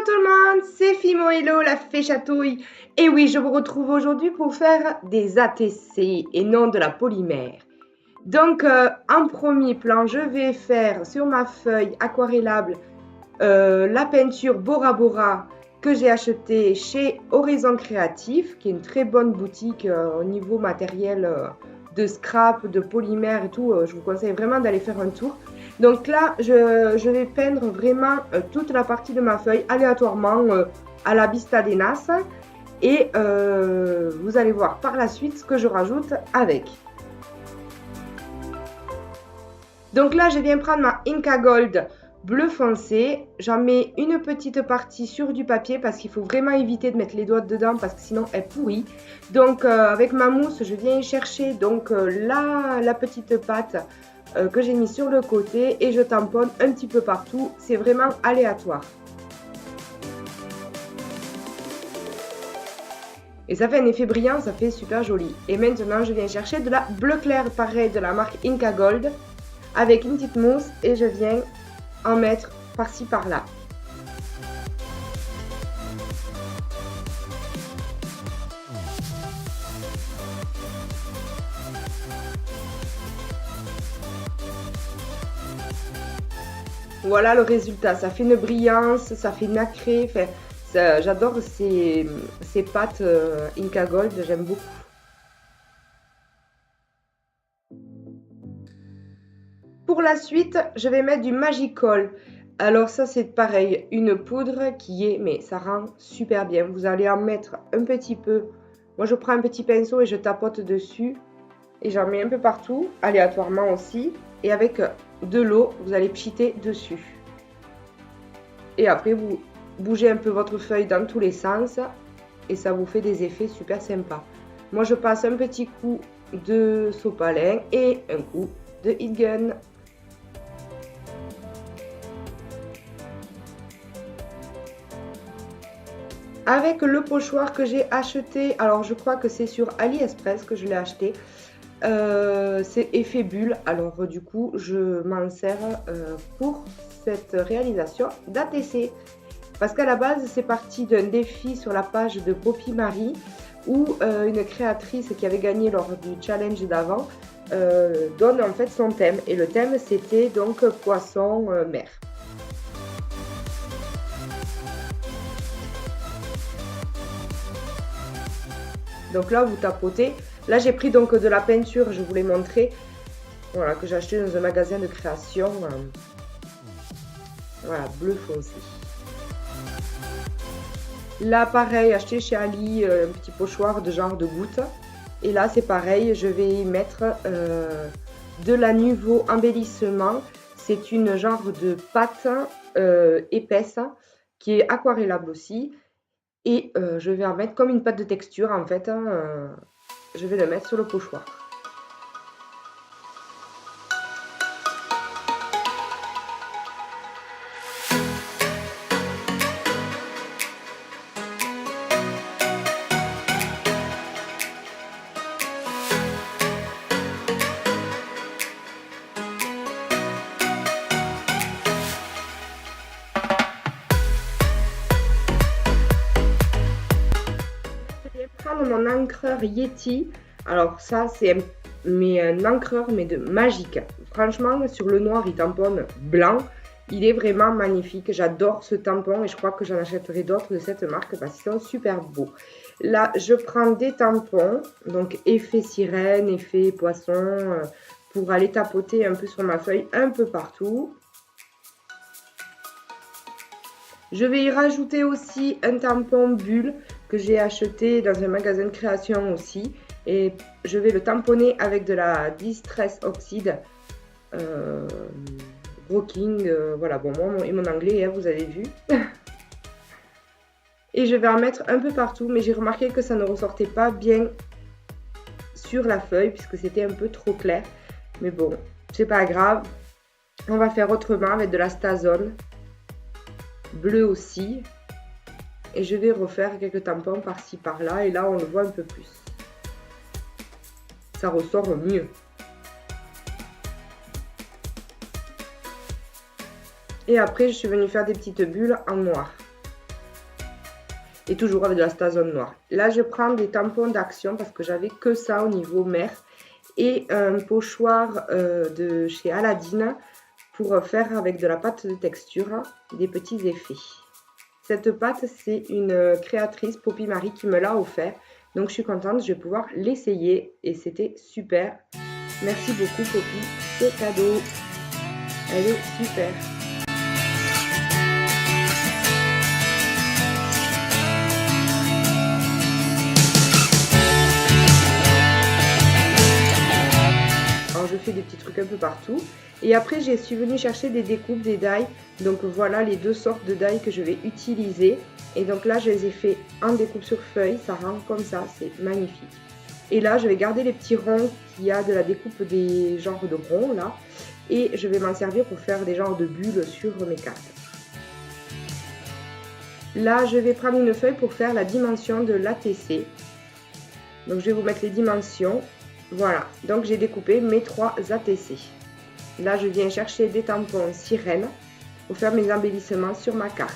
tout le monde, c'est Fimo Hello, la fée chatouille. Et oui, je vous retrouve aujourd'hui pour faire des ATC et non de la polymère. Donc, en premier plan, je vais faire sur ma feuille aquarellable la peinture Bora Bora que j'ai achetée chez Horizon Créatif, qui est une très bonne boutique au niveau matériel de scrap, de polymère et tout. Je vous conseille vraiment d'aller faire un tour. Donc là, je vais peindre vraiment toute la partie de ma feuille aléatoirement à la Bista des Nas. Et vous allez voir par la suite ce que je rajoute avec. Donc là, je viens prendre ma Inca Gold bleu foncé. J'en mets une petite partie sur du papier parce qu'il faut vraiment éviter de mettre les doigts dedans parce que sinon elle pourrit. Donc avec ma mousse, je viens chercher donc la petite pâte que j'ai mis sur le côté et je tamponne un petit peu partout. C'est vraiment aléatoire. Et ça fait un effet brillant, ça fait super joli. Et maintenant, je viens chercher de la bleu clair, pareil, de la marque Inca Gold, avec une petite mousse et je viens en mettre par-ci par-là. Voilà le résultat, ça fait une brillance, ça fait nacré, enfin, j'adore ces pâtes Inca Gold, j'aime beaucoup. Pour la suite, je vais mettre du Magicol. Alors ça c'est pareil, une poudre qui est, mais ça rend super bien. Vous allez en mettre un petit peu. Moi je prends un petit pinceau et je tapote dessus. Et j'en mets un peu partout, aléatoirement aussi. Et avec de l'eau, vous allez pchiter dessus. Et après vous bougez un peu votre feuille dans tous les sens. Et ça vous fait des effets super sympas. Moi je passe un petit coup de sopalin et un coup de heat gun. Avec le pochoir que j'ai acheté, alors je crois que c'est sur AliExpress que je l'ai acheté, c'est effet bulle, alors du coup je m'en sers pour cette réalisation d'ATC. Parce qu'à la base c'est parti d'un défi sur la page de Poppy Marie où une créatrice qui avait gagné lors du challenge d'avant donne en fait son thème. Et le thème c'était donc poisson mer. Donc là, vous tapotez. Là, j'ai pris donc de la peinture, je vous l'ai montré. Voilà, que j'ai acheté dans un magasin de création. Voilà, bleu foncé. Là, pareil, acheté chez Ali, un petit pochoir de genre de goutte. Et là, c'est pareil, je vais y mettre de la Nuvo embellissement. C'est une genre de pâte épaisse qui est aquarellable aussi. Et je vais en mettre comme une pâte de texture en fait, je vais le mettre sur le pochoir. Prendre mon encreur Yeti. Alors ça c'est un encreur mais de magique. Franchement sur le noir il tamponne blanc. Il est vraiment magnifique. J'adore ce tampon et je crois que j'en achèterai d'autres de cette marque parce qu'ils sont super beaux. Là je prends des tampons, donc effet sirène, effet poisson, pour aller tapoter un peu sur ma feuille un peu partout. Je vais y rajouter aussi un tampon bulle que j'ai acheté dans un magasin de création aussi. Et je vais le tamponner avec de la Distress Oxide Rocking. Voilà, bon, moi et mon anglais, hein, vous avez vu. Et je vais en mettre un peu partout, mais j'ai remarqué que ça ne ressortait pas bien sur la feuille puisque c'était un peu trop clair. Mais bon, c'est pas grave. On va faire autrement avec de la Stazone. Bleu aussi. Et je vais refaire quelques tampons par-ci par-là et là on le voit un peu plus. Ça ressort mieux. Et après je suis venue faire des petites bulles en noir. et toujours avec de la stazone noire. Là, je prends des tampons d'Action parce que j'avais que ça au niveau mer et un pochoir de chez Aladdin pour faire avec de la pâte de texture des petits effets. Cette pâte, c'est une créatrice, Poppy Marie, qui me l'a offert. Donc, je suis contente, je vais pouvoir l'essayer et c'était super. Merci beaucoup, Poppy, c'est cadeau. Elle est super. Alors, je fais des petits trucs un peu partout. Et après, je suis venue chercher des découpes, des die. Donc, voilà les deux sortes de die que je vais utiliser. Et donc là, je les ai fait en découpe sur feuille. Ça rend comme ça, c'est magnifique. Et là, je vais garder les petits ronds qu'il y a de la découpe des genres de ronds là. Et je vais m'en servir pour faire des genres de bulles sur mes cartes. Là, je vais prendre une feuille pour faire la dimension de l'ATC. Donc, je vais vous mettre les dimensions. Voilà, donc j'ai découpé mes 3 ATC. Là, je viens chercher des tampons sirène pour faire mes embellissements sur ma carte.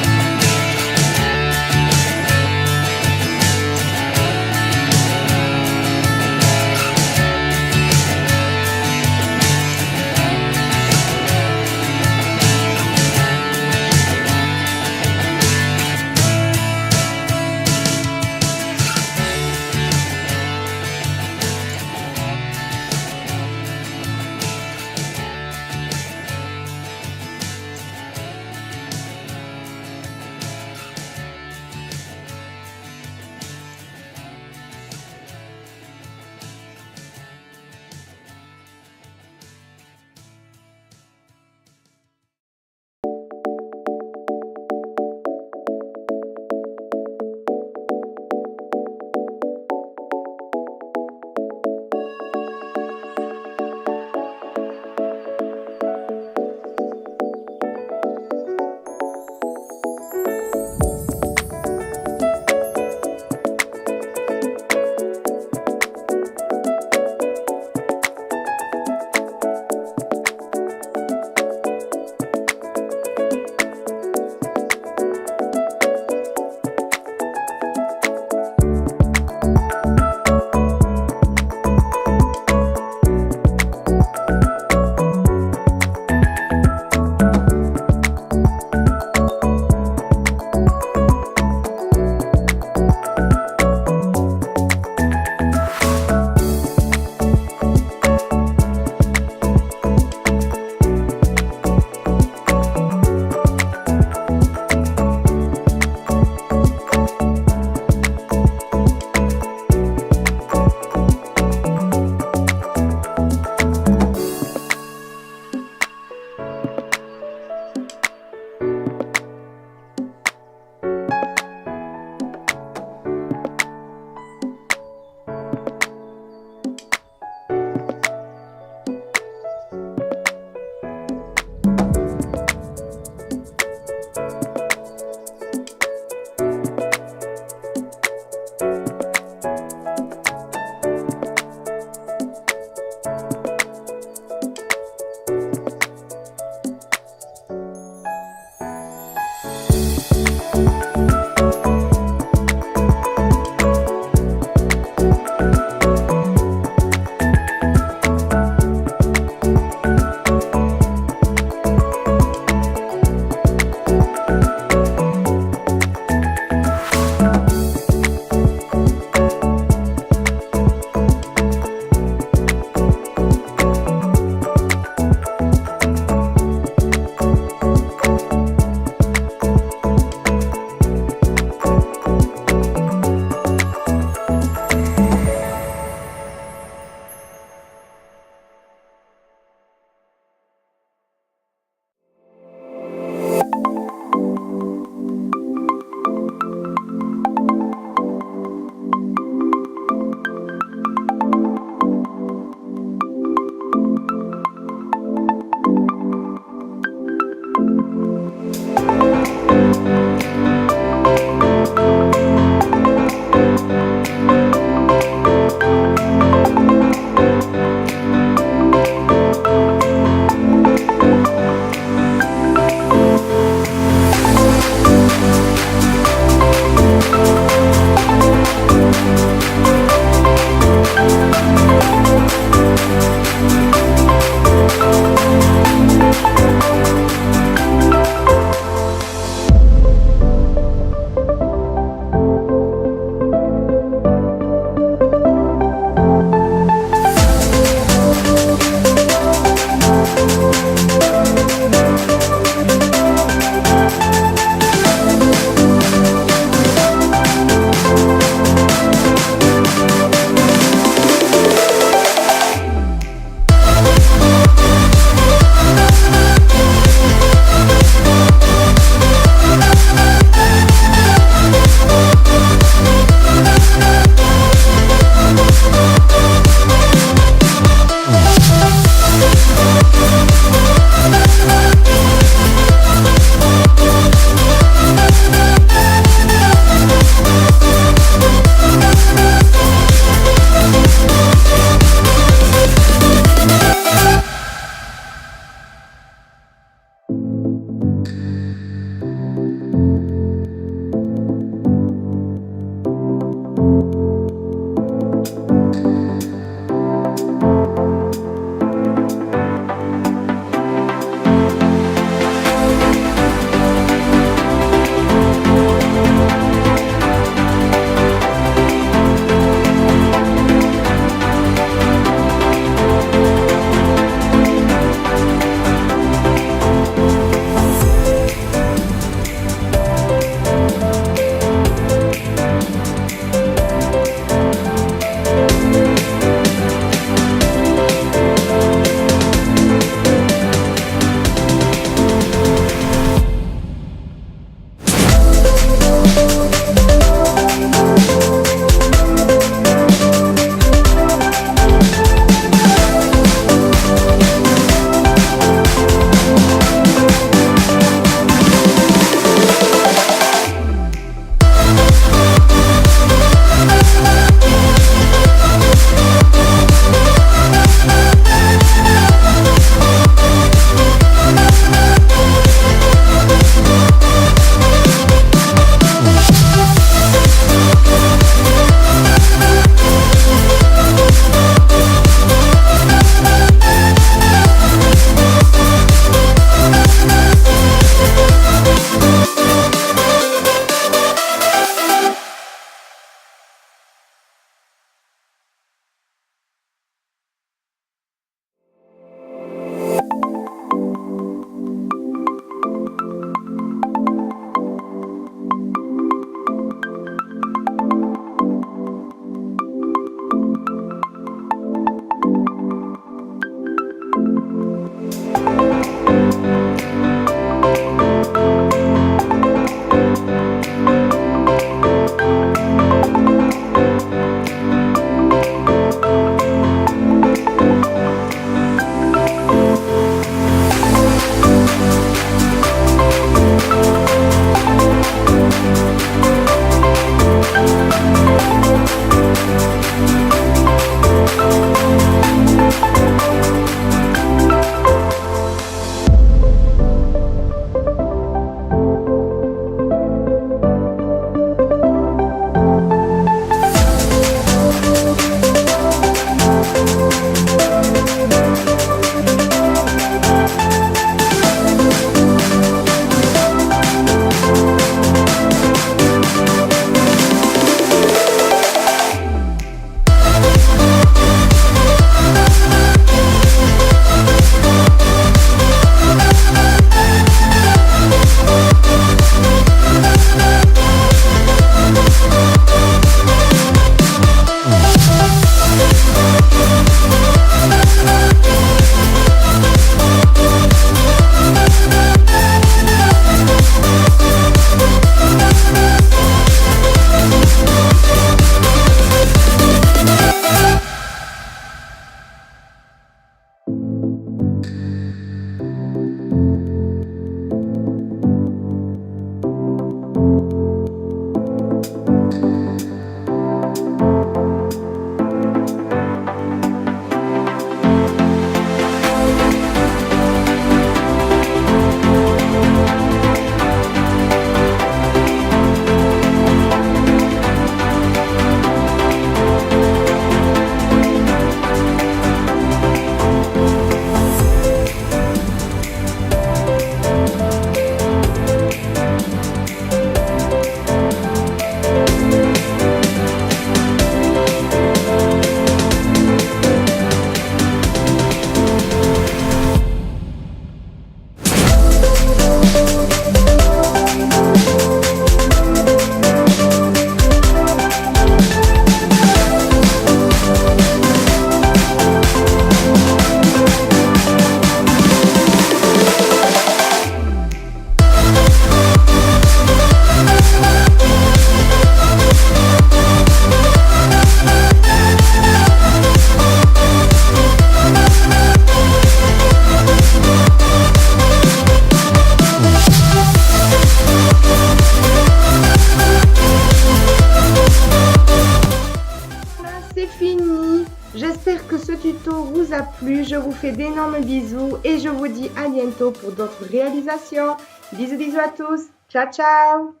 vu, je vous fais d'énormes bisous et je vous dis à bientôt pour d'autres réalisations. Bisous bisous à tous. Ciao ciao.